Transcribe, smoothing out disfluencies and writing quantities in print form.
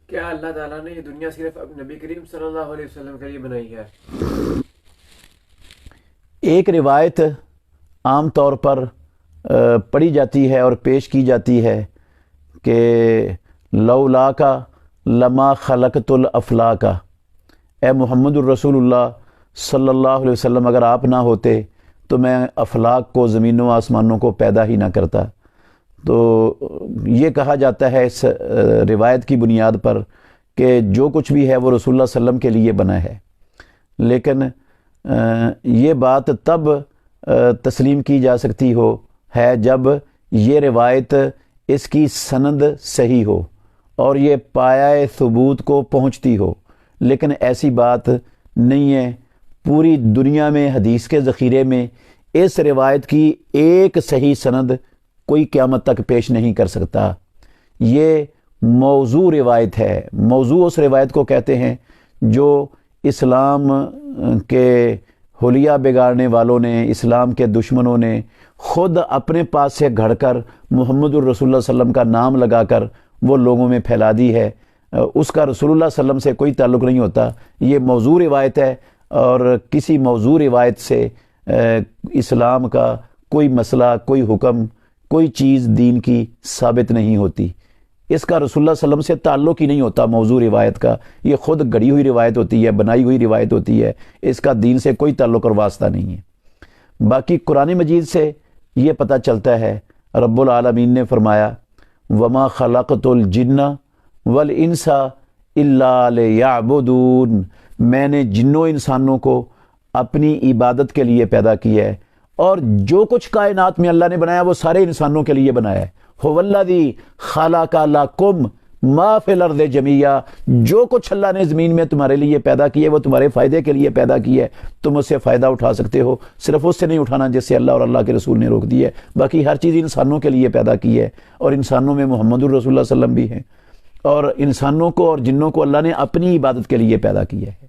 کیا اللہ تعالیٰ نے یہ دنیا صرف نبی کریم صلی اللہ علیہ وسلم کے لیے بنائی ہے؟ ایک روایت عام طور پر پڑھی جاتی ہے اور پیش کی جاتی ہے کہ لولا کا لما خلقت الافلاکا، اے محمد الرسول اللہ صلی اللہ علیہ وسلم، اگر آپ نہ ہوتے تو میں افلاک کو، زمینوں و آسمانوں کو پیدا ہی نہ کرتا۔ تو یہ کہا جاتا ہے اس روایت کی بنیاد پر کہ جو کچھ بھی ہے وہ رسول اللہ صلی اللہ علیہ وسلم کے لیے بنا ہے، لیکن یہ بات تب تسلیم کی جا سکتی ہے جب یہ روایت، اس کی سند صحیح ہو اور یہ پایہ ثبوت کو پہنچتی ہو، لیکن ایسی بات نہیں ہے۔ پوری دنیا میں حدیث کے ذخیرے میں اس روایت کی ایک صحیح سند کوئی قیامت تک پیش نہیں کر سکتا۔ یہ موضوع روایت ہے۔ موضوع اس روایت کو کہتے ہیں جو اسلام کے حلیہ بگاڑنے والوں نے، اسلام کے دشمنوں نے خود اپنے پاس سے گھڑ کر محمد الرسول اللہ صلی اللہ علیہ وسلم کا نام لگا کر وہ لوگوں میں پھیلا دی ہے۔ اس کا رسول اللہ صلی اللہ علیہ وسلم سے کوئی تعلق نہیں ہوتا۔ یہ موضوع روایت ہے، اور کسی موضوع روایت سے اسلام کا کوئی مسئلہ، کوئی حکم، کوئی چیز دین کی ثابت نہیں ہوتی۔ اس کا رسول اللہ صلی اللہ علیہ وسلم سے تعلق ہی نہیں ہوتا موضوع روایت کا۔ یہ خود گڑی ہوئی روایت ہوتی ہے، بنائی ہوئی روایت ہوتی ہے، اس کا دین سے کوئی تعلق اور واسطہ نہیں ہے۔ باقی قرآن مجید سے یہ پتہ چلتا ہے، رب العالمین نے فرمایا وَمَا خَلَقْتُ الْجِنَّ وَالْإِنسَ إِلَّا لِيَعْبُدُونَ، میں نے جنوں انسانوں کو اپنی عبادت کے لیے پیدا کیا ہے، اور جو کچھ کائنات میں اللہ نے بنایا وہ سارے انسانوں کے لیے بنایا ہے۔ هُوَ الَّذِي خَلَقَ لَكُم مَا فِي الْأَرْضِ جَمِيعًا، جو کچھ اللہ نے زمین میں تمہارے لیے پیدا کیا ہے وہ تمہارے فائدے کے لیے پیدا کیا ہے، تم اس سے فائدہ اٹھا سکتے ہو، صرف اس سے نہیں اٹھانا جس سے اللہ اور اللہ کے رسول نے روک دی ہے۔ باقی ہر چیز انسانوں کے لیے پیدا کی ہے، اور انسانوں میں محمد الرسول اللہ صلی اللہ علیہ وسلم بھی ہیں، اور انسانوں کو اور جنوں کو اللہ نے اپنی عبادت کے لیے پیدا کیا ہے۔